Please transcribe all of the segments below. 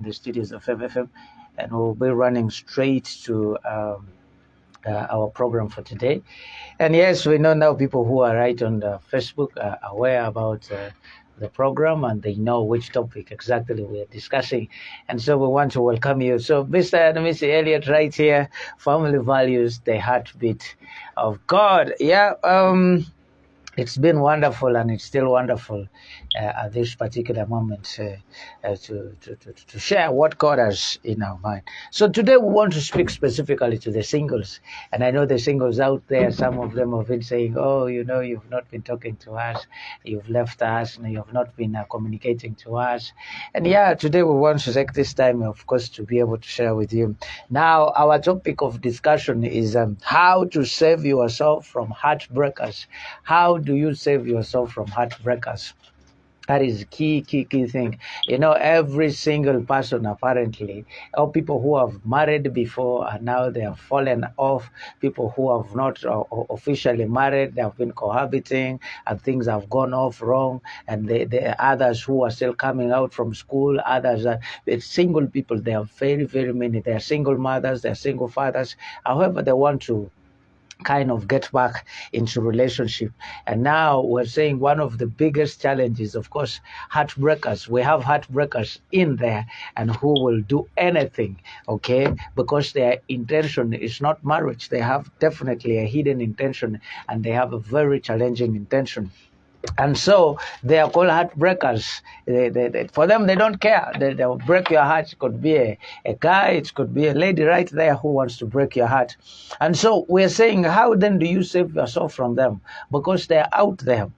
the studios of FFM, and we'll be running straight to our program for today. And yes, we know now people who are right on the Facebook are aware about the program, and they know which topic exactly we are discussing. And so we want to welcome you. So Mr. and Mrs. Elliot right here, family values, the heartbeat of God. Yeah, it's been wonderful, and it's still wonderful at this particular moment to share what God has in our mind. So today we want to speak specifically to the singles. And I know the singles out there, some of them have been saying, oh, you've not been talking to us, you've left us, and you've not been communicating to us. And yeah, today we want to take this time, of course, to be able to share with you. Now, our topic of discussion is how to save yourself from heartbreakers. How do you save yourself from heartbreakers? That is key thing. Every single person apparently, or people who have married before and now they have fallen off, people who have not officially married, they have been cohabiting and things have gone off wrong, and the others who are still coming out from school, others are single people. They are very, very many. They are single mothers, they are single fathers. However, they want to kind of get back into relationship. And now we're saying one of the biggest challenges, of course, heartbreakers. We have heartbreakers in there, and who will do anything, okay, because their intention is not marriage. They have definitely a hidden intention, and they have a very challenging intention. And so they are called heartbreakers. For them, they don't care. They'll break your heart. It could be a guy, it could be a lady right there who wants to break your heart. And so we're saying, how then do you save yourself from them? Because they're out there.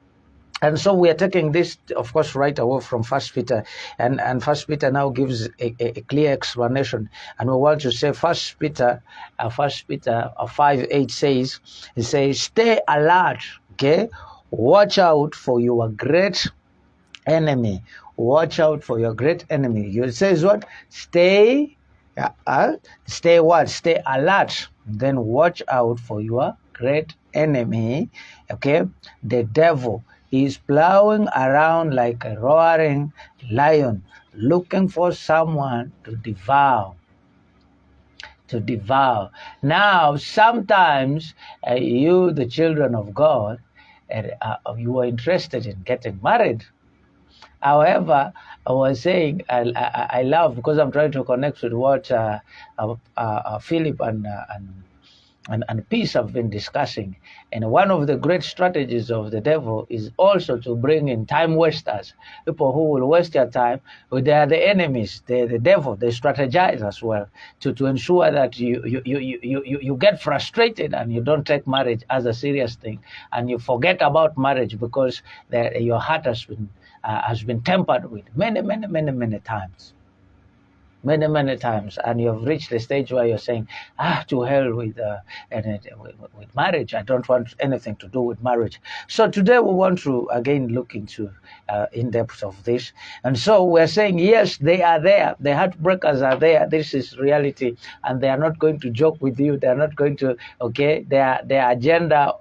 And so we are taking this, of course, right away from 1Peter, and 1Peter now gives a clear explanation. And we want to say 1Peter 5:8 says, it says, stay alert, okay? Watch out for your great enemy. Watch out for your great enemy. It says what? Stay what? Stay alert. Then watch out for your great enemy. Okay? The devil is plowing around like a roaring lion, looking for someone to devour. Now, sometimes you, the children of God, you are interested in getting married. However, I was saying, I love, because I'm trying to connect with what Philip and Peace have been discussing. And one of the great strategies of the devil is also to bring in time wasters, people who will waste your time. They are the enemies, the devil. They strategize as well to ensure that you get frustrated and you don't take marriage as a serious thing, and you forget about marriage because your heart has been tampered with many times. Many times, and you've reached the stage where you're saying, to hell with marriage. I don't want anything to do with marriage. So today we want to again look into in depth of this. And so we're saying, yes, they are there. The heartbreakers are there. This is reality, and they are not going to joke with you. They are not going to, okay, their agenda,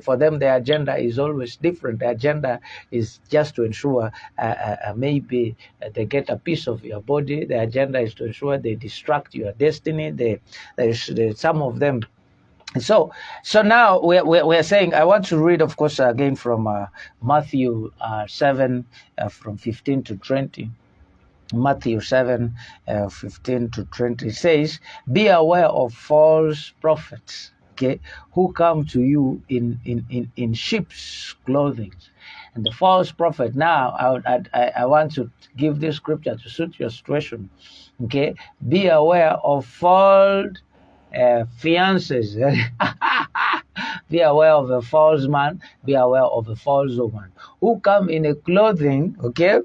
for them, their agenda is always different. Their agenda is just to ensure maybe they get a piece of your body. Their agenda is to ensure they distract your destiny. Some of them. So now we're saying, I want to read, of course, again from Matthew 7 from 15 to 20. Matthew 7 15 to 20 says, be aware of false prophets, okay, who come to you in sheep's clothing. And the false prophet, now I want to give this scripture to suit your situation. Okay, be aware of false fiancés. Be aware of a false man. Be aware of a false woman who come in a clothing. Okay,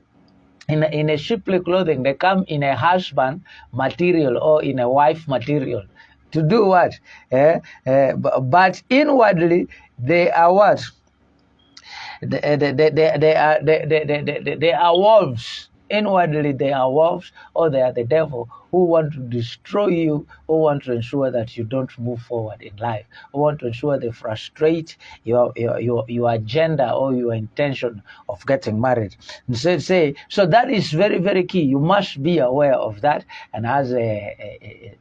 in a sheeply clothing. They come in a husband material or in a wife material. To do what? But inwardly they are what? They are wolves. Inwardly, they are wolves, or they are the devil who want to destroy you, who want to ensure that you don't move forward in life, who want to ensure they frustrate your agenda or your intention of getting married. And so that is very, very key. You must be aware of that. And as a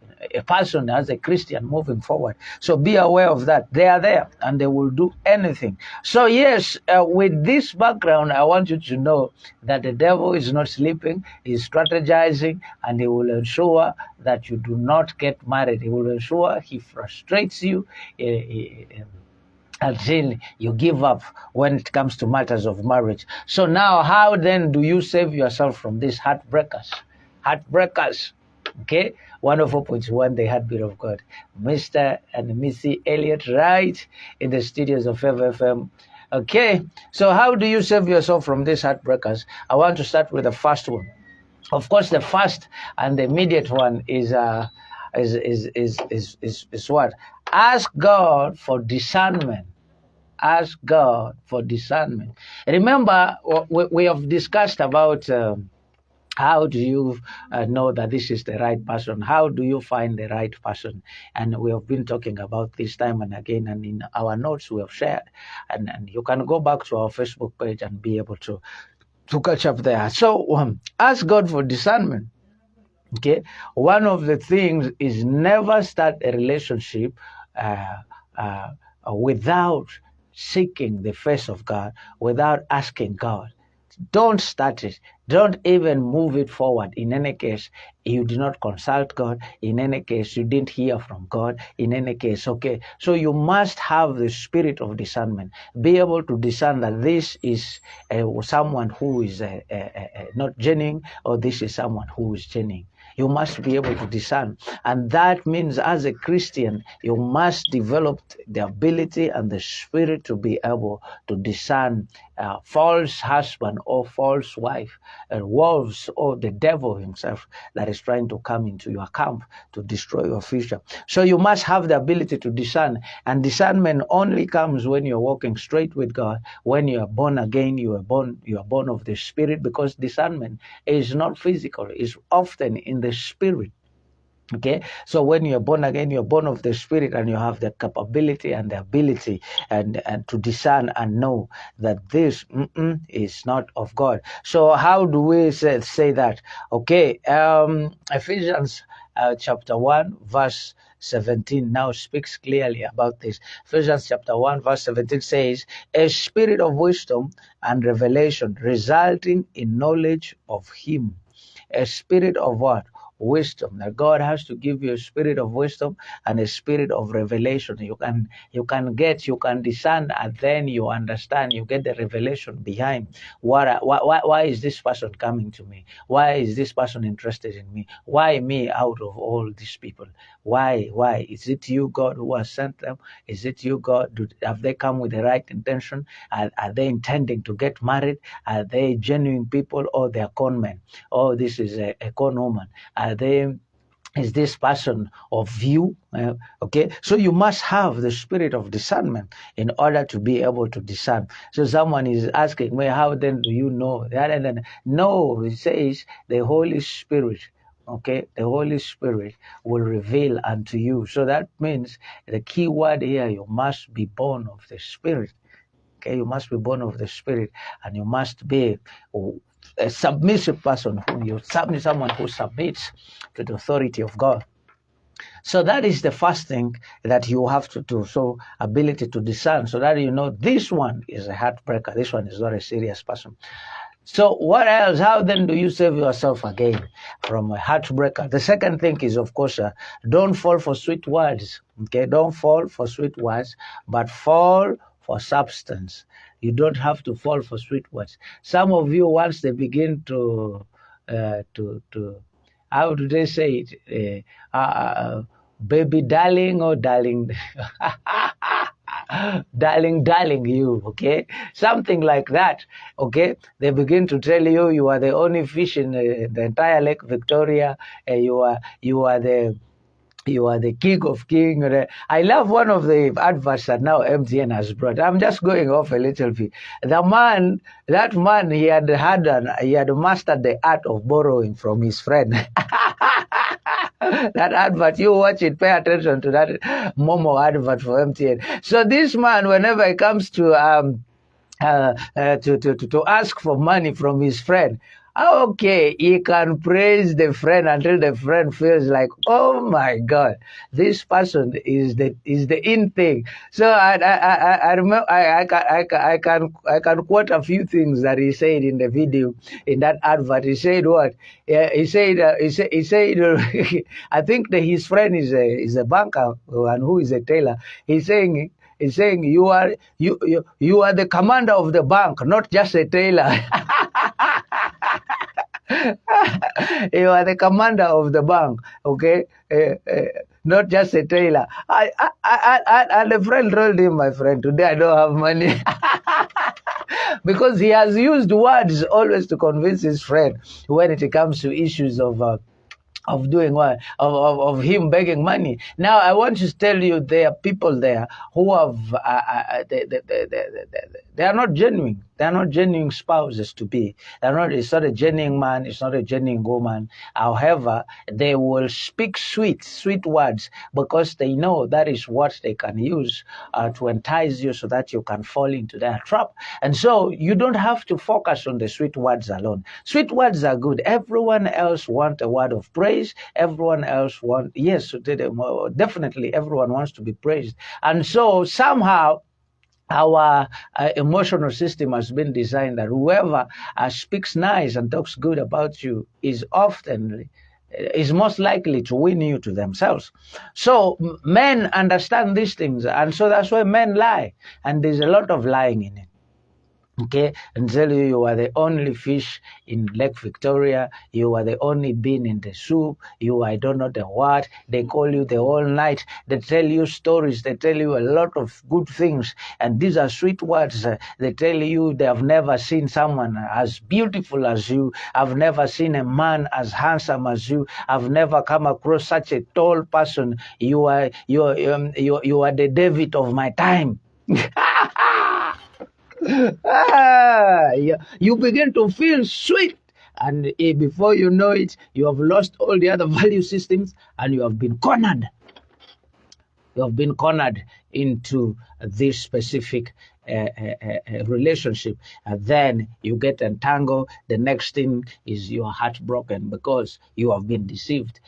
person, as a Christian moving forward, so be aware of that. They are there and they will do anything. So yes, with this background, I want you to know that the devil is not sleeping, he's strategizing, and he will ensure that you do not get married. He will ensure he frustrates you until you give up when it comes to matters of marriage. So now, how then do you save yourself from these heartbreakers? Heartbreakers. Okay, 104.1, the heartbeat of God. Mr. and Missy Elliot, right in the studios of FFM. Okay, so how do you save yourself from these heartbreakers? I want to start with the first one. Of course, the first and the immediate one is what? Ask God for discernment. Ask God for discernment. Remember, we have discussed about how do you know that this is the right person? How do you find the right person? And we have been talking about this time and again, and in our notes we have shared. And you can go back to our Facebook page and be able to catch up there. So ask God for discernment. Okay, one of the things is never start a relationship without seeking the face of God, without asking God. Don't start it. Don't even move it forward. In any case, you did not consult God. In any case, you didn't hear from God. In any case, okay. So you must have the spirit of discernment. Be able to discern that this is someone who is not genuine, or this is someone who is genuine. You must be able to discern. And that means as a Christian, you must develop the ability and the spirit to be able to discern false husband or false wife, wolves or the devil himself that is trying to come into your camp to destroy your future. So you must have the ability to discern. And discernment only comes when you're walking straight with God. When you are born again, you are born of the Spirit, because discernment is not physical, it's often in the Spirit. Okay, so when you're born again, you're born of the Spirit, and you have the capability and the ability and to discern and know that this is not of God. So how do we say that? Okay, Ephesians chapter 1 verse 17 now speaks clearly about this. Ephesians chapter 1 verse 17 says, a spirit of wisdom and revelation resulting in knowledge of him. A spirit of what? Wisdom. That God has to give you a spirit of wisdom and a spirit of revelation. You can discern, and then you understand, you get the revelation behind why is this person coming to me? Why is this person interested in me? Why me out of all these people? Why? Is it you, God, who has sent them? Is it you, God? Have they come with the right intention? Are they intending to get married? Are they genuine people, or they're con men? Oh, this is a con woman. Is this person of you? Okay, so you must have the spirit of discernment in order to be able to discern. So someone is asking me, how then do you know? No, it says the Holy Spirit. Okay, the Holy Spirit will reveal unto you. So that means the key word here, you must be born of the Spirit. Okay, you must be born of the Spirit, and you must be a submissive person, someone who submits to the authority of God. So that is the first thing that you have to do. So ability to discern, so that you know this one is a heartbreaker, this one is not a serious person. So what else? How then do you save yourself again from a heartbreaker? The second thing is, of course, don't fall for sweet words. Okay, don't fall for sweet words, but fall for substance. You don't have to fall for sweet words. Some of you, once they begin to how do they say it? Baby darling, or darling, darling you, okay? Something like that, okay? They begin to tell you, you are the only fish in the entire Lake Victoria. You are the You are the king of king. I love one of the adverts that now MTN has brought. I'm just going off a little bit. That man, he had mastered the art of borrowing from his friend. That advert, you watch it, pay attention to that Momo advert for MTN. So this man, whenever he comes to ask for money from his friend, okay, he can praise the friend until the friend feels like, oh my God, this person is the in thing. So I remember I can quote a few things that he said in the video, in that advert. He said what? Yeah, he said I think that his friend is a banker and who is a tailor. He's saying. He's saying you are the commander of the bank, not just a tailor. You are the commander of the bank, okay? Not just a tailor. And a friend told him, my friend, today I don't have money. Because he has used words always to convince his friend when it comes to issues of doing what of him begging money. Now I want to tell you there are people there who have they are not genuine. They are not genuine spouses to be. They're not. It's not a genuine man. It's not a genuine woman. However, they will speak sweet words because they know that is what they can use to entice you, so that you can fall into their trap. And so you don't have to focus on the sweet words alone. Sweet words are good. Everyone else wants a word of praise. Everyone else wants, yes, definitely everyone wants to be praised. And so somehow our emotional system has been designed that whoever speaks nice and talks good about you is most likely to win you to themselves. So men understand these things, and so that's why men lie, and there's a lot of lying in it. Okay, and tell you are the only fish in Lake Victoria, you are the only bean in the soup, you I don't know the what, they call you the whole night, they tell you stories, they tell you a lot of good things, and these are sweet words. They tell you they have never seen someone as beautiful as you, I've never seen a man as handsome as you, I've never come across such a tall person, you are the David of my time. Yeah, you begin to feel sweet, and before you know it, you have lost all the other value systems, and you have been cornered. You have been cornered into this specific relationship, and then you get entangled. The next thing is you are heartbroken because you have been deceived.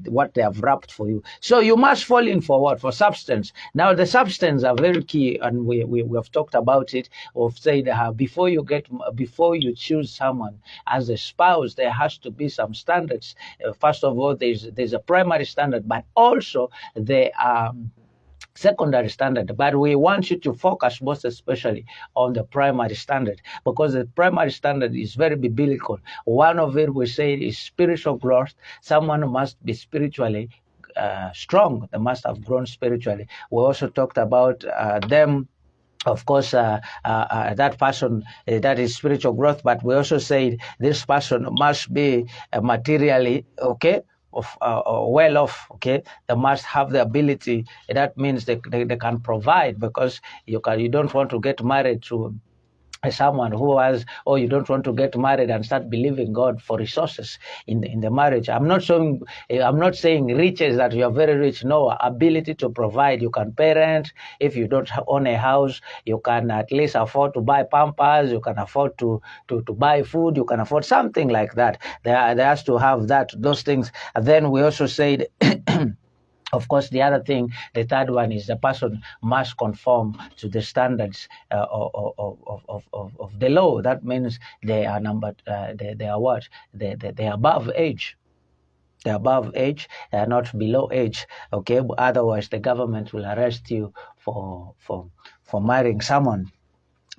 What they have wrapped for you. So you must fall in for what? For substance. Now the substance are very key, and we have talked about it. Of said before you choose someone as a spouse, there has to be some standards. First of all, there's a primary standard, but also there are secondary standard, but we want you to focus most especially on the primary standard, because the primary standard is very biblical. One of it we say is spiritual growth. Someone must be spiritually strong. They must have grown spiritually. We also talked about them, of course, that person, that is spiritual growth, but we also said this person must be materially okay, well off. Okay, they must have the ability. That means they can provide, because you don't want to get married to someone who has, or you don't want to get married and start believing God for resources in the marriage. I'm not saying riches, that you are very rich. No, ability to provide. You can pay rent. If you don't own a house, you can at least afford to buy Pampers. You can afford to buy food. You can afford something like that. There has to have those things. And then we also said of course, the other thing, the third one, is the person must conform to the standards of the law. That means they are they are what? They are above age. They're above age, they are not below age. Okay, otherwise the government will arrest you for marrying someone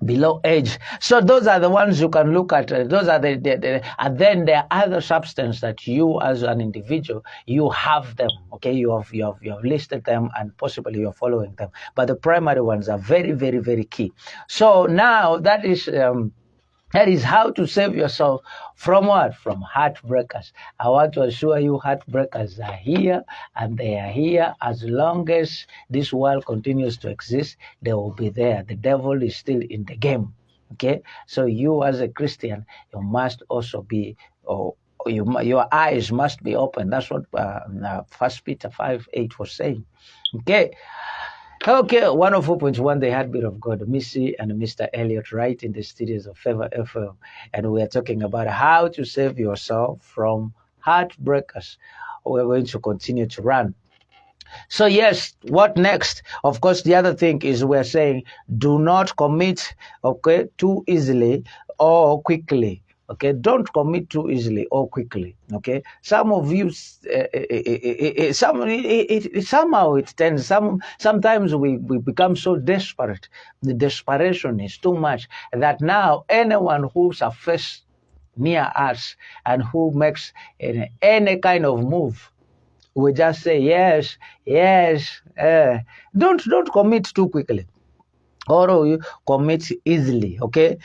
below age. So those are the ones you can look at. Those are and then there are other substances that you as an individual, you have them. Okay, you have listed them, and possibly you're following them. But the primary ones are very, very, very key. So now that is That is how to save yourself from what? From heartbreakers. I want to assure you, heartbreakers are here, and they are here as long as this world continues to exist. They will be there. The devil is still in the game. Okay, so you as a Christian, you must also be, or your eyes must be open. That's what 1Peter 5:8 was saying. Okay. Okay, 104.1, the Heartbeat of God, Missy and Mr. Elliot, right in the studios of Favor FM. And we are talking about how to save yourself from heartbreakers. We're going to continue to run. So, yes, what next? Of course, the other thing is we're saying do not commit, okay, too easily or quickly. Okay, don't commit too easily or quickly. Okay, some of you, somehow it tends. Sometimes we become so desperate. The desperation is too much that now anyone who surfaces near us and who makes any kind of move, we just say yes, yes. Don't commit too quickly, or you commit easily. Okay.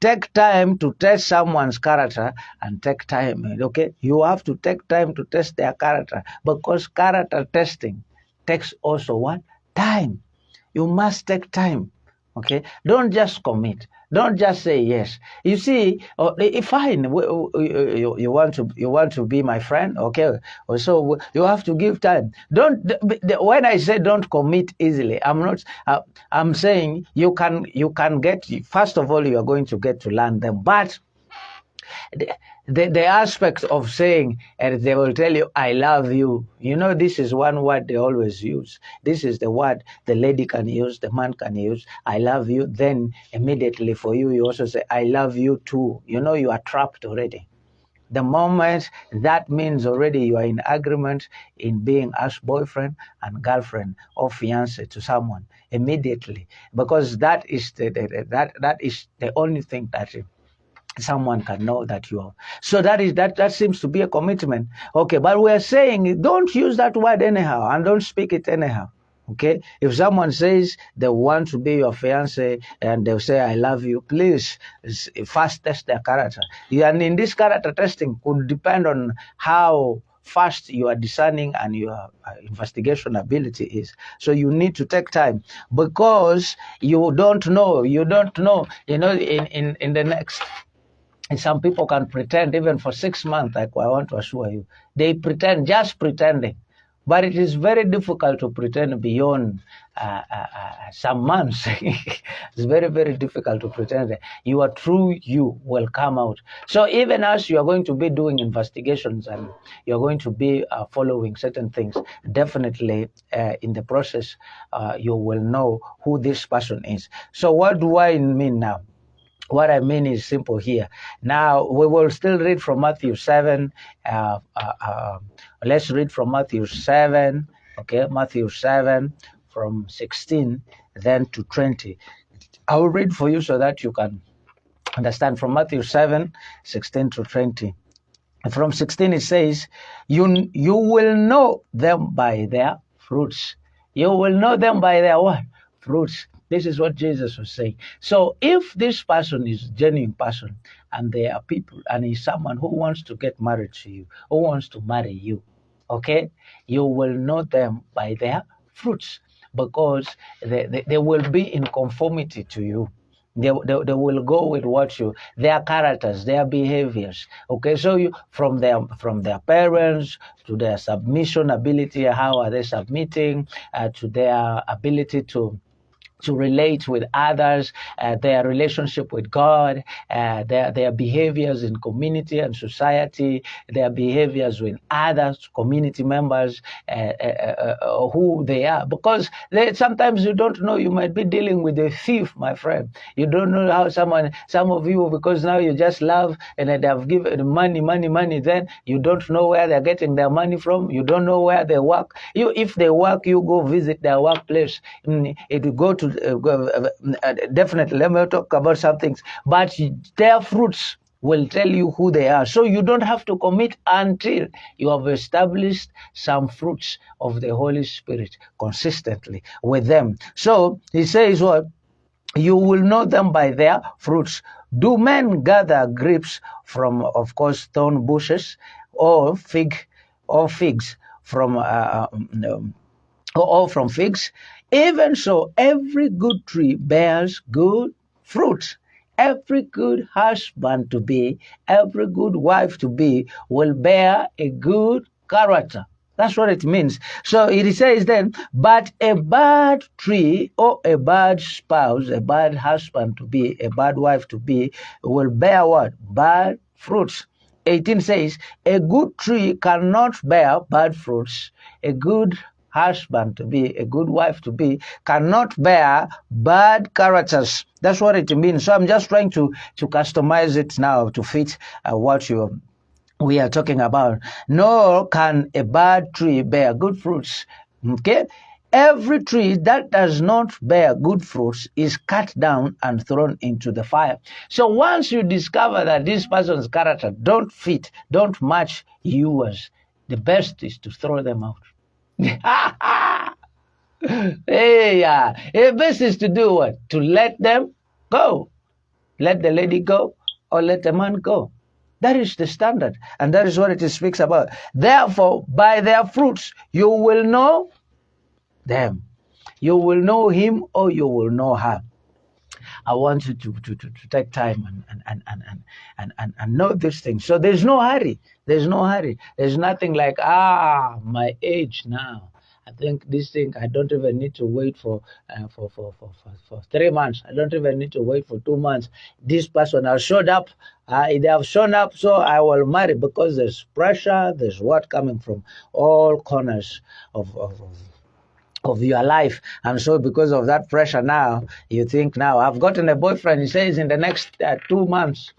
Take time to test someone's character, and take time. Okay, you have to take time to test their character, because character testing takes also what? Time. You must take time. Okay, don't just commit. Don't just say yes. You see, fine. You want to be my friend, okay? So you have to give time. Don't. When I say don't commit easily, I'm not. I'm saying you can get. First of all, you are going to get to learn them, but the aspect of saying, and they will tell you, I love you. This is one word they always use. This is the word the lady can use, the man can use. I love you. Then immediately for you, you also say, I love you too. You are trapped already. The moment that means already you are in agreement in being as boyfriend and girlfriend or fiance to someone immediately, because that is that is the only thing that someone can know that you are. So that seems to be a commitment. Okay, but we're saying don't use that word anyhow and don't speak it anyhow. Okay, if someone says they want to be your fiance and they'll say I love you, please first test their character. And in this character testing could depend on how fast you are discerning and your investigation ability is. So you need to take time, because you don't know. In the next. And some people can pretend even for 6 months, like I want to assure you. They pretend, just pretending. But it is very difficult to pretend beyond some months. It's very, very difficult to pretend. Your true you will come out. So even as you are going to be doing investigations and you're going to be following certain things, definitely in the process, you will know who this person is. So what do I mean now? What I mean is simple here. Now, we will still read from Matthew 7. Let's read from Matthew 7. Okay, Matthew 7 from 16 then to 20. I will read for you so that you can understand. From Matthew 7, 16 to 20. From 16 it says, you will know them by their fruits. You will know them by their what? Fruits. This is what Jesus was saying. So if this person is a genuine person and they are people and is someone who wants to get married to you, who wants to marry you, okay, you will know them by their fruits, because they will be in conformity to you. They will go with their characters, their behaviors. Okay, so from their parents to their submission ability, how are they submitting, to their ability to relate with others, their relationship with God, their behaviors in community and society, their behaviors with others, community members, who they are. Because sometimes you don't know, you might be dealing with a thief, my friend. You don't know how some of you, because now you just love and they have given money, then you don't know where they're getting their money from. You don't know where they work. If they work, you go visit their workplace. It will go to definitely, let me talk about some things, but their fruits will tell you who they are. So you don't have to commit until you have established some fruits of the Holy Spirit consistently with them. So he says what? You will know them by their fruits. Do men gather grapes from, of course, thorn bushes, or figs from or from figs? Even so, every good tree bears good fruit. Every good husband to be, every good wife to be, will bear a good character. That's what it means. So it says then, but a bad tree or a bad spouse, a bad husband to be, a bad wife to be, will bear what? Bad fruits. 18 says, a good tree cannot bear bad fruits. A good husband to be, a good wife to be, cannot bear bad characters. That's what it means. So I'm just trying to customize it now to fit what we are talking about. Nor can a bad tree bear good fruits. Okay? Every tree that does not bear good fruits is cut down and thrown into the fire. So once you discover that this person's character don't match yours, the best is to throw them out. Hey, the best is to do what? To let them go. Let the lady go, or let the man go. That is the standard, and that is what it speaks about. Therefore, by their fruits you will know them. You will know him, or you will know her. I want you to take time and know these things. So there's no hurry. There's no hurry. There's nothing like, my age now. I think this thing, I don't even need to wait for 3 months. I don't even need to wait for 2 months. This person has showed up. They have shown up, so I will marry, because there's pressure. There's what coming from all corners of your life. And so because of that pressure now, you think, now I've gotten a boyfriend. He says in the next 2 months,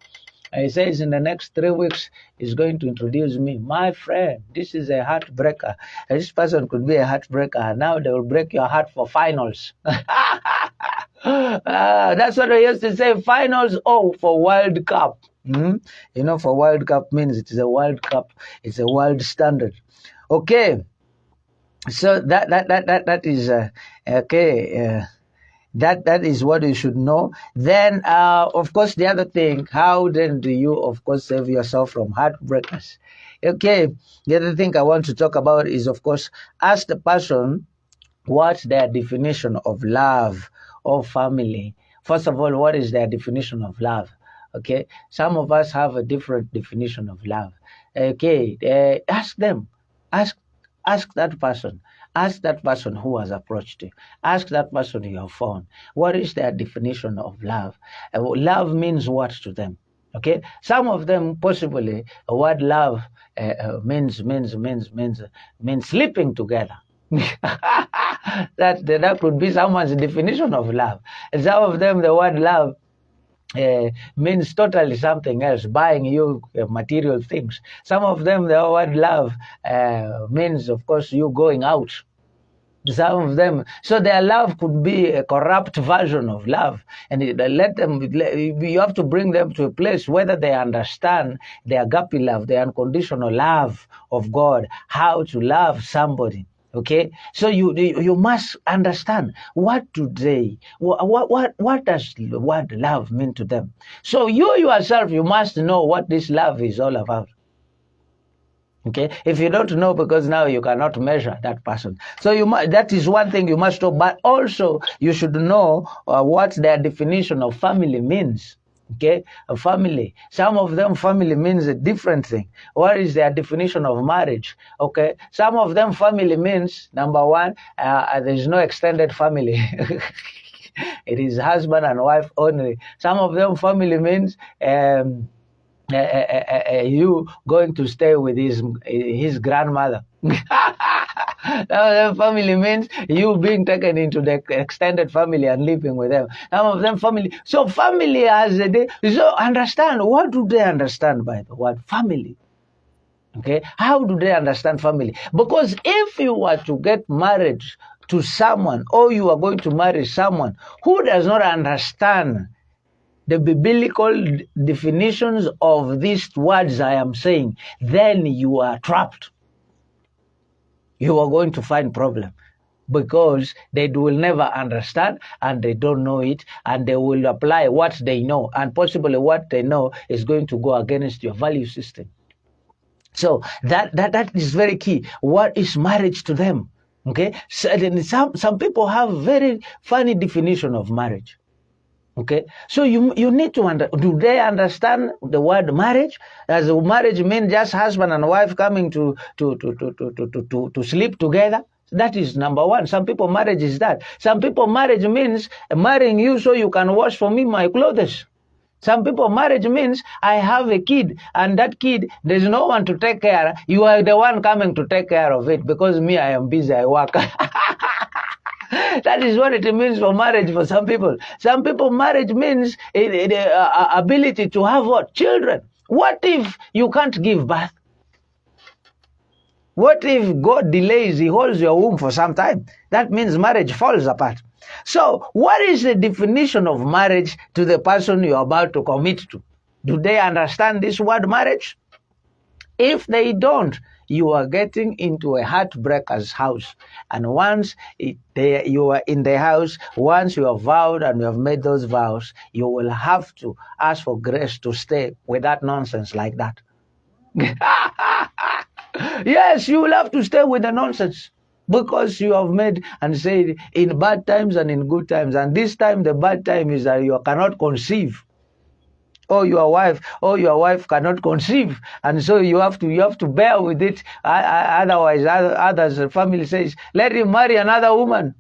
he says in the next 3 weeks, he's going to introduce me. My friend, this is a heartbreaker. This person could be a heartbreaker. Now they will break your heart for finals. That's what I used to say, finals, for World Cup. You know, for World Cup means it is a World Cup. It's a world standard. Okay. So that is okay. That is what you should know. Then, of course, the other thing, how then do you, of course, save yourself from heartbreakers? Okay, the other thing I want to talk about is, of course, ask the person what's their definition of love or family. First of all, what is their definition of love? Okay, some of us have a different definition of love. Okay, ask them. Ask that person. Ask that person who has approached you. Ask that person you have found. What is their definition of love? Love means what to them? Okay. Some of them possibly a word love means sleeping together. that could be someone's definition of love. And some of them the word love means totally something else, buying you material things. Some of them the word love means, of course, you going out. Some of them, so their love could be a corrupt version of love, and you have to bring them to a place whether they understand the agape love, the unconditional love of God, how to love somebody. Okay, so you must understand what does the word love mean to them. So you yourself, you must know what this love is all about. Okay, if you don't know, because now you cannot measure that person, so that is one thing you must know. But also you should know what their definition of family means. Okay, a family. Some of them family means a different thing. What is their definition of marriage? Okay, some of them family means, number one, there is no extended family. It is husband and wife only. Some of them family means you going to stay with his grandmother. Some family means you being taken into the extended family and living with them. Some of them family. So family has a day. So understand, what do they understand by the word family? Okay, how do they understand family? Because if you were to get married to someone, or you are going to marry someone who does not understand the biblical definitions of these words I am saying, then you are trapped. You are going to find problem. because they will never understand and they don't know it, and they will apply what they know, and possibly what they know is going to go against your value system. So that is very key. What is marriage to them? Okay, so then some people have very funny definition of marriage. Okay, so you need to do they understand the word marriage? Does marriage mean just husband and wife coming to sleep together? That is number one. Some people marriage is that. Some people marriage means marrying you so you can wash for me my clothes. Some people marriage means I have a kid, and that kid there's no one to take care. You are the one coming to take care of it because me I am busy, I work. That is what it means for marriage for some people. Some people marriage means ability to have what? Children. What if you can't give birth? What if God delays, he holds your womb for some time? That means marriage falls apart. So what is the definition of marriage to the person you're about to commit to? Do they understand this word marriage? If they don't, you are getting into a heartbreaker's house. And once you are in the house, once you have vowed and you have made those vows, you will have to ask for grace to stay with that nonsense like that. Yes, you will have to stay with the nonsense because you have made and said in bad times and in good times. And this time, the bad time is that you cannot conceive. Or your wife cannot conceive, and so you have to bear with it. Otherwise, others family says, let him marry another woman.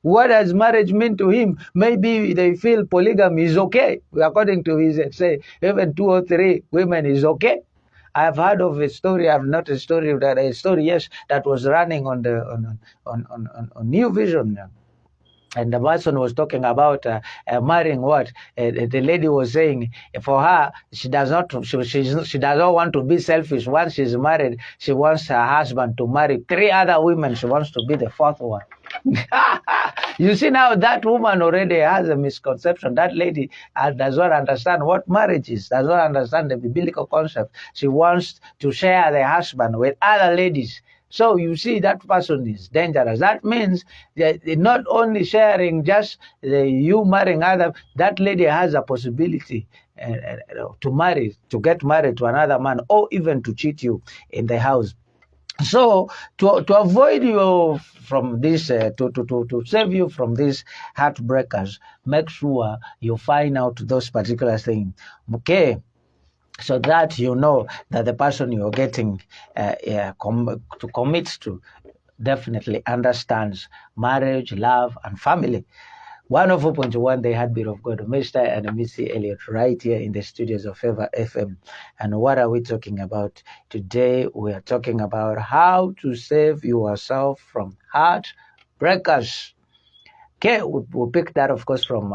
What does marriage mean to him? Maybe they feel polygamy is okay. According to his say, even 2 or 3 women is okay. I've heard of a story. I've not a story yes, that was running on New Vision. And the person was talking about marrying what? The lady was saying for her, she does not want to be selfish. Once she's married, she wants her husband to marry 3 other women. She wants to be the 4th one. You see now that woman already has a misconception. That lady does not understand what marriage is, does not understand the biblical concept. She wants to share the husband with other ladies. So you see that person is dangerous. That means that not only sharing just you marrying other, that lady has a possibility to get married to another man, or even to cheat you in the house. So to avoid you from this, to save you from these heartbreakers, make sure you find out those particular things. Okay. So that you know that the person you're getting to commit to definitely understands marriage, love, and family. 104.1, the Heartbeat of God, Mr. and Missy Elliot, right here in the studios of Favor FM. And what are we talking about today? We are talking about how to save yourself from heartbreakers. Okay, we'll pick that, of course, from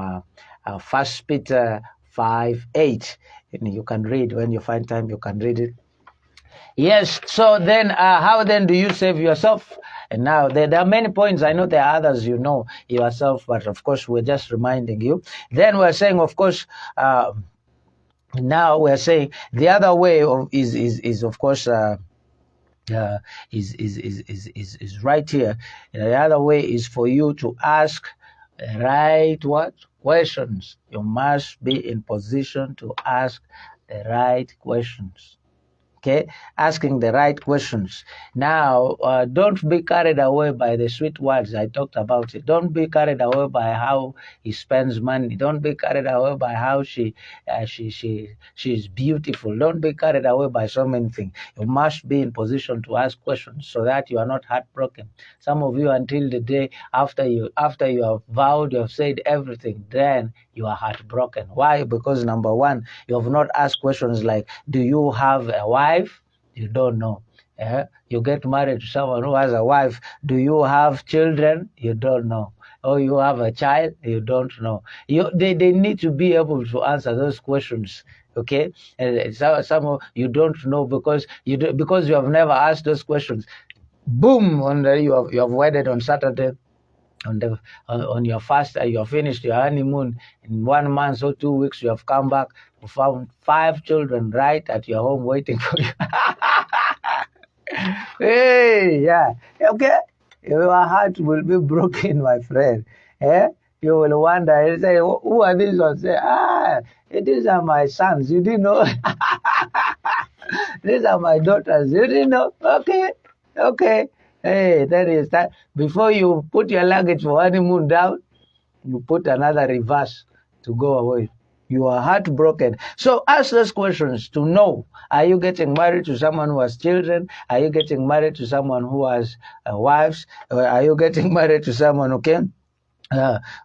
1Peter 5:8. And you can read when you find time. You can read it. Yes. So then, how then do you save yourself? And now there are many points. I know there are others you know yourself, but of course we're just reminding you. Then we're saying, of course, now we're saying the other way is of course. Is right here. The other way is for you to ask the right what questions. You must be in position to ask the right questions. Okay, asking the right questions. Now, don't be carried away by the sweet words. I talked about it. Don't be carried away by how he spends money. Don't be carried away by how she's beautiful. Don't be carried away by so many things. You must be in position to ask questions so that you are not heartbroken. Some of you, until the day after you have vowed, you have said everything, then you are heartbroken. Why? Because number one, you have not asked questions like, do you have a wife? You don't know. You get married to someone who has a wife. Do you have children? You don't know. Or you have a child? You don't know. They need to be able to answer those questions. Okay, and some you don't know because you have never asked those questions. Boom! You have wedded on Saturday. On your fast, you have finished your honeymoon in 1 month or 2 weeks. You have come back, you found 5 children right at your home waiting for you. Hey, yeah, okay. your heart will be broken, my friend. Eh? You will wonder, you say, who are these ones? Say, these are my sons. You didn't know? These are my daughters. You didn't know? Okay, okay. Hey, that is that. Before you put your luggage for honeymoon down, you put another reverse to go away. You are heartbroken. So ask those questions to know: are you getting married to someone who has children? Are you getting married to someone who has wives? Or are you getting married to someone who can?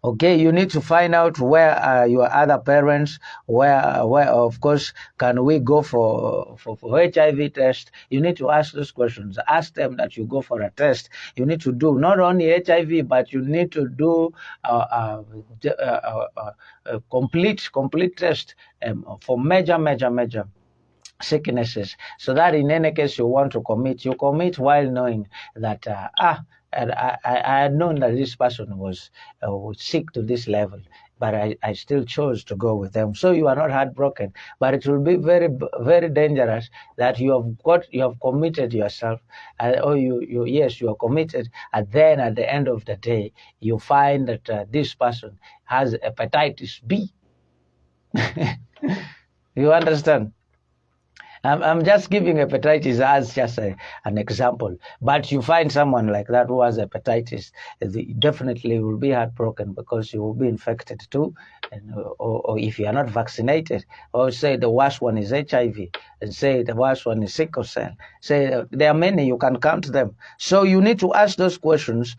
Okay, you need to find out where are your other parents, where of course can we go for HIV test. You need to ask those questions. Ask them that you go for a test. You need to do not only HIV, but you need to do a complete test for major sicknesses, so that in any case you want to commit, you commit while knowing that I had known that this person was sick to this level, but I still chose to go with them. So you are not heartbroken, but it will be very dangerous that you have committed yourself, or yes, you are committed, and then at the end of the day you find that this person has hepatitis B. You understand? I'm just giving hepatitis as just an example. But you find someone like that who has hepatitis, definitely will be heartbroken because you will be infected too. And, or if you are not vaccinated, or say the worst one is HIV, and say the worst one is sickle cell. Say there are many, you can count them. So you need to ask those questions,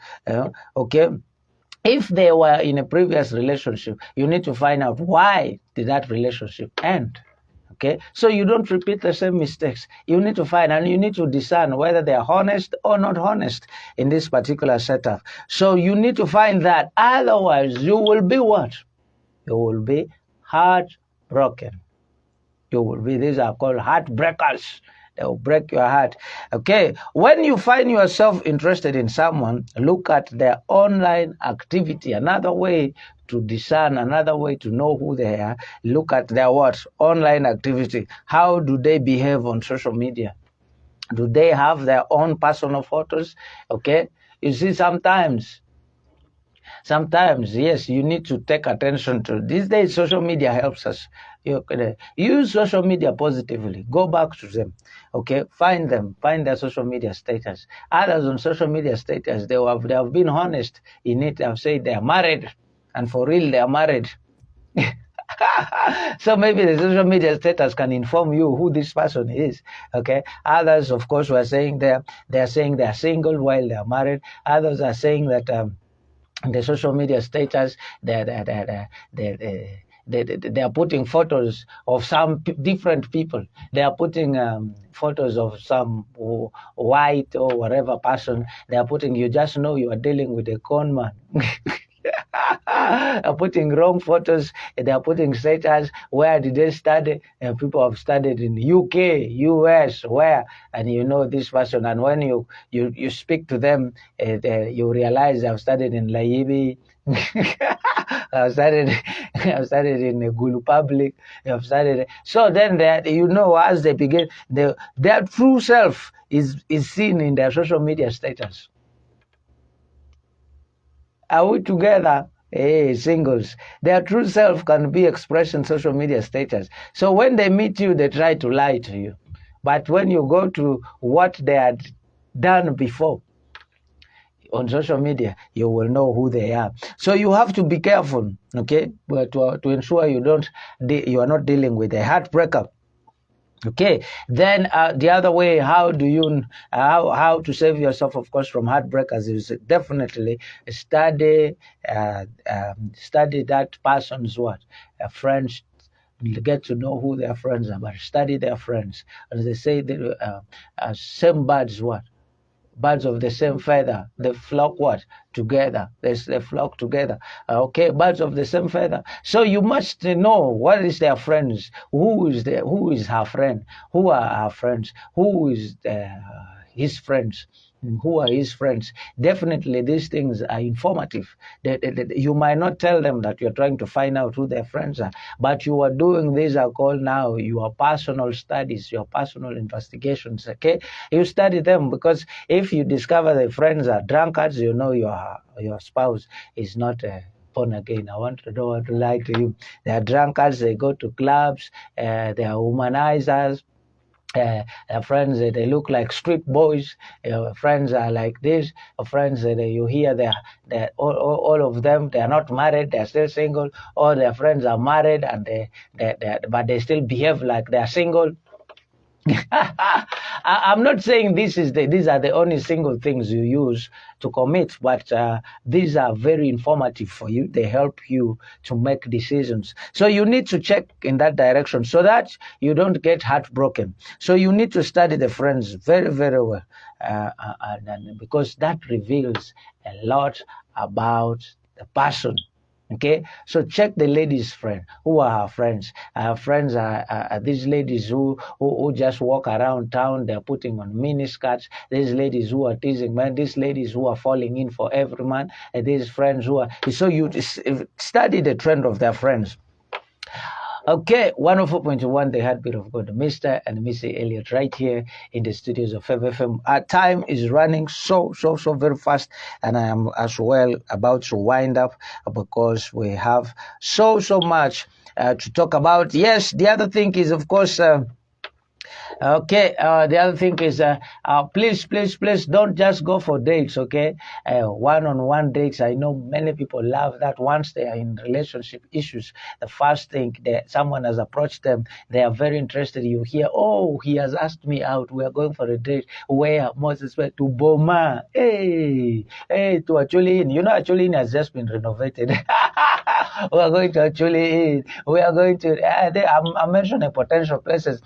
okay? If they were in a previous relationship, you need to find out why did that relationship end. Okay, so you don't repeat the same mistakes. You need to find, and you need to discern whether they are honest or not honest in this particular setup. So you need to find that. Otherwise, you will be what? You will be heartbroken. You will be. These are called heartbreakers. They will break your heart. Okay, when you find yourself interested in someone, look at their online activity. Another way to discern, another way to know who they are, look at their what? Online activity. How do they behave on social media? Do they have their own personal photos? Okay, you see, sometimes, yes, you need to take attention to. These days, social media helps us. You can use social media positively. Go back to them. Okay, find them, find their social media status. Others on social media status, they have been honest in it. They have said they are married, and for real, they are married. So maybe the social media status can inform you who this person is. Okay. Others, of course, were saying they're saying they are single while they are married. Others are saying that the social media status they are putting photos of some different people. They are putting photos of some white or whatever person. They are putting, you just know you are dealing with a con man. Are putting wrong photos. They are putting status. Where did they study? People have studied in UK, US, where, and you know this person. And when you speak to them, you realize they have studied in Laibi. I've studied in Gulu Public. I've studied. So then, you know, as they begin, their true self is seen in their social media status. Are we together? Hey, singles. Their true self can be expressed in social media status. So when they meet you, they try to lie to you. But when you go to what they had done before on social media, you will know who they are. So you have to be careful, okay, but to ensure you are not dealing with a heartbreaker. Okay, then the other way, how to save yourself, of course, from heartbreakers is definitely study that person's friends. Get to know who their friends are, but study their friends. As they say, same birds birds of the same feather, they flock together. They flock together. Okay, birds of the same feather. So you must know what is their friends, who is her friend, who are her friends, who is his friends. Who are his friends? Definitely, these things are informative. You might not tell them that you're trying to find out who their friends are, but you are doing these are called now your personal studies, your personal investigations. Okay, you study them, because if you discover the friends are drunkards, you know your spouse is not born again. Don't want to lie to you. They are drunkards. They go to clubs. They are womanizers. Their friends, they look like street boys. Friends are like this. Friends, you hear all of them, they are not married, they are still single. All their friends are married, and but they still behave like they are single. I'm not saying these are the only single things you use to commit, but these are very informative for you. They help you to make decisions. So you need to check in that direction so that you don't get heartbroken. So you need to study the friends very, very well, and because that reveals a lot about the person. Okay, so check the lady's friend. Who are her friends? Her friends are these ladies who just walk around town. They're putting on mini skirts. These ladies who are teasing men. These ladies who are falling in for every man. And these friends who are. So you study the trend of their friends. Okay, 104.1, the Heartbeat of God, Mr. and Mrs. Elliot, right here in the studios of FFM. Our time is running so very fast, and I am as well about to wind up because we have so much to talk about. Yes, the other thing is, of course, okay, the other thing is, please don't just go for dates, okay? One-on-one dates, I know many people love that. Once they are in relationship issues, the first thing that someone has approached them, they are very interested. You hear, oh, he has asked me out. We are going for a date. Where? Moses went to Boma. Hey, to Achulin. You know, Achulin has just been renovated. We are going to Achulin. We are going to, I'm mentioning potential places.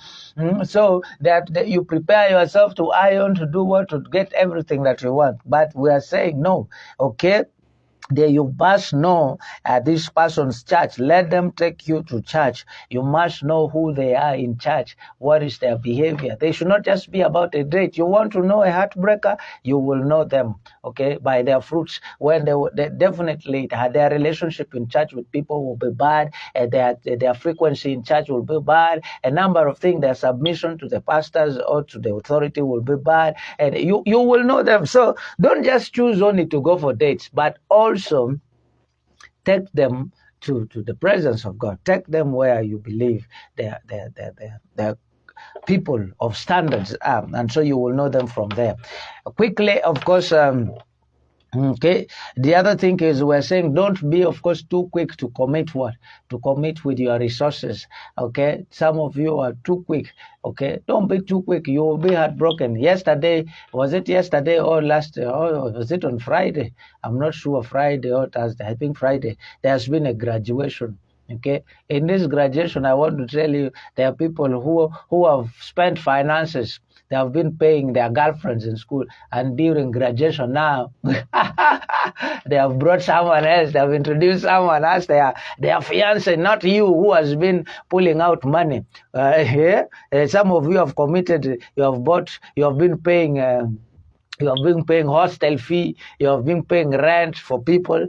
So that you prepare yourself to iron, to do what, to get everything that you want. But we are saying no, okay? You must know this person's church. Let them take you to church. You must know who they are in church. What is their behavior? They should not just be about a date. You want to know a heartbreaker? You will know them, okay, by their fruits. When they definitely their relationship in church with people will be bad, and their frequency in church will be bad. A number of things, their submission to the pastors or to the authority will be bad, and you will know them. So don't just choose only to go for dates, but also take them to the presence of God. Take them where you believe they're people of standards are, and so you will know them from there. Quickly, of course, okay, the other thing is we're saying don't be, of course, too quick to commit with your resources. Okay, some of you are too quick. Okay, don't be too quick. You will be heartbroken. Was it yesterday or was it on Friday? I'm not sure, Friday or Thursday. I think Friday. There has been a graduation. Okay, in this graduation, I want to tell you there are people who have spent finances. They have been paying their girlfriends in school, and during graduation now, they have brought someone else. They have introduced someone else. Their fiance, not you, who has been pulling out money. Some of you have committed. You have been paying. You have been paying hostel fee. You have been paying rent for people.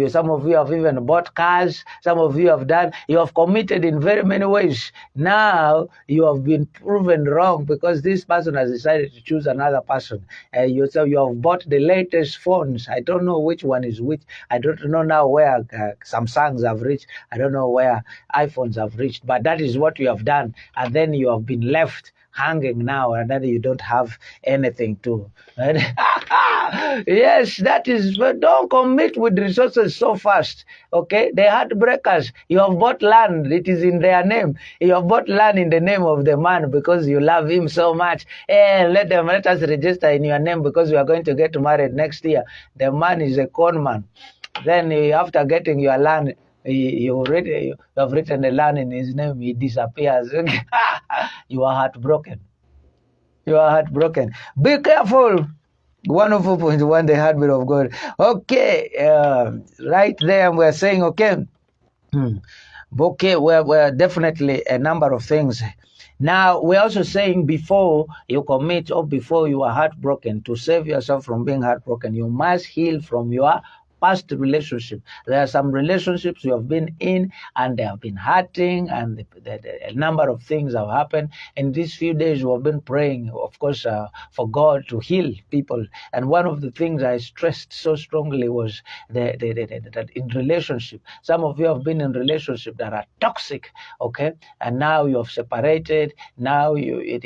Some of you have even bought cars. Some of you have committed in very many ways. Now you have been proven wrong because this person has decided to choose another person. You have bought the latest phones. I don't know which one is which. I don't know now where Samsungs have reached. I don't know where iPhones have reached. But that is what you have done. And then you have been left hanging now, and then you don't have anything to. Yes, that is. Don't commit with resources so fast. Okay, the heartbreakers. You have bought land; it is in their name. You have bought land in the name of the man because you love him so much. Let us register in your name because we are going to get married next year. The man is a con man. Then after getting your land, you have written the land in his name. He disappears. You are heartbroken. You are heartbroken. Be careful. 104.1, the Heartbeat of God. Okay, right there we're saying, okay, okay, we're definitely a number of things Now, we're also saying before you commit or before you are heartbroken, to save yourself from being heartbroken, you must heal from your past relationship. There are some relationships you have been in and they have been hurting, and a number of things have happened. In these few days, we have been praying, of course, for God to heal people. And one of the things I stressed so strongly was that in relationship, some of you have been in relationship that are toxic, okay, and now you have separated. Now it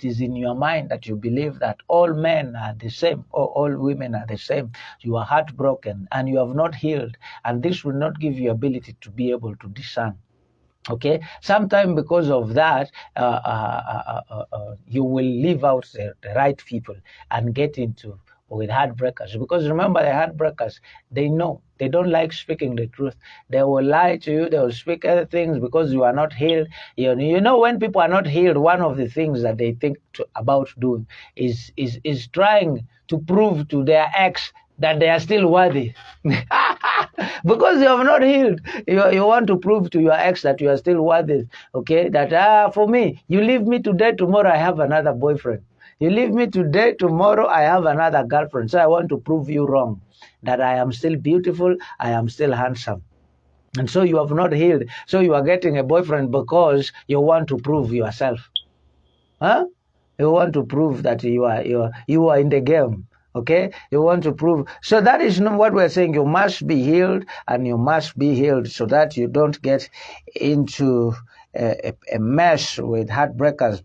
is in your mind that you believe that all men are the same or all women are the same. You are heartbroken and you have not healed, and this will not give you ability to be able to discern. Okay, sometimes because of that, you will leave out the right people and get into with heartbreakers. Because remember, the heartbreakers, they know they don't like speaking the truth. They will lie to you. They will speak other things because you are not healed. You know, when people are not healed, one of the things that they think about doing is trying to prove to their ex that they are still worthy. Because you have not healed, you want to prove to your ex that you are still worthy. Okay, that for me, you leave me today, tomorrow I have another boyfriend. You leave me today, tomorrow I have another girlfriend. So I want to prove you wrong, that I am still beautiful, I am still handsome. And so you have not healed. So you are getting a boyfriend because you want to prove yourself. Huh? You want to prove that you are in the game. Okay, you want to prove. So that is not what we're saying. You must be healed, and you must be healed so that you don't get into a mess with heartbreakers.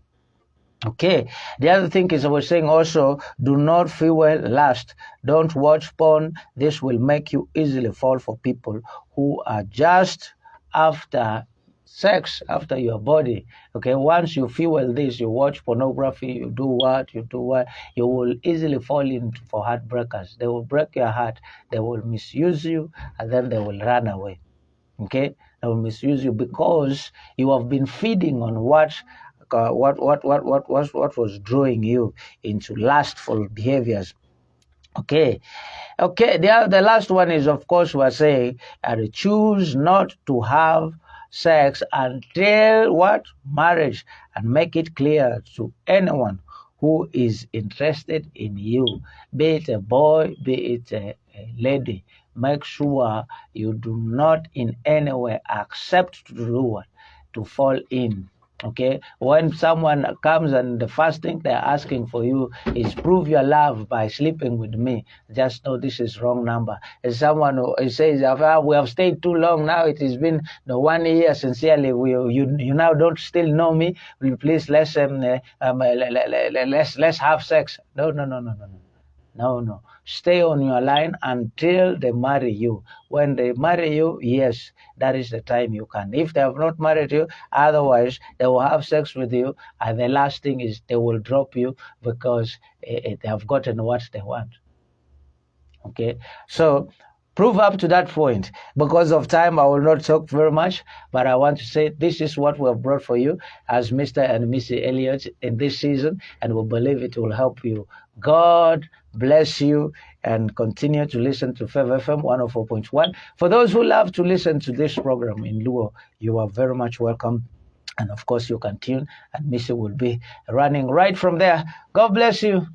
Okay, the other thing is I was saying also, do not fuel lust. Don't watch porn. This will make you easily fall for people who are just after sex, after your body. Okay, once you fuel this, you watch pornography, you do what, you will easily fall into for heartbreakers. They will break your heart, they will misuse you, and then they will run away. Okay, they will misuse you because you have been feeding on what was drawing you into lustful behaviors. Okay, the last one is, of course, we're saying, choose not to have sex until what? Marriage, and make it clear to anyone who is interested in you, be it a boy, be it a lady. Make sure you do not in any way accept to do what? To fall in. Okay, when someone comes and the first thing they're asking for you is prove your love by sleeping with me, just know this is wrong number. As someone who says, we have stayed too long now, it has been the 1 year, sincerely, you now don't still know me, will you please let's have sex. No. Stay on your line until they marry you. When they marry you, yes, that is the time you can. If they have not married you, otherwise they will have sex with you, and the last thing is they will drop you because they have gotten what they want. Okay, so prove up to that point. Because of time, I will not talk very much, but I want to say this is what we have brought for you as Mr. and Mrs. Elliot in this season, and we believe it will help you. God bless you, and continue to listen to Fev FM 104.1. For those who love to listen to this program in Luo, you are very much welcome. And of course, you can tune, and Missy will be running right from there. God bless you.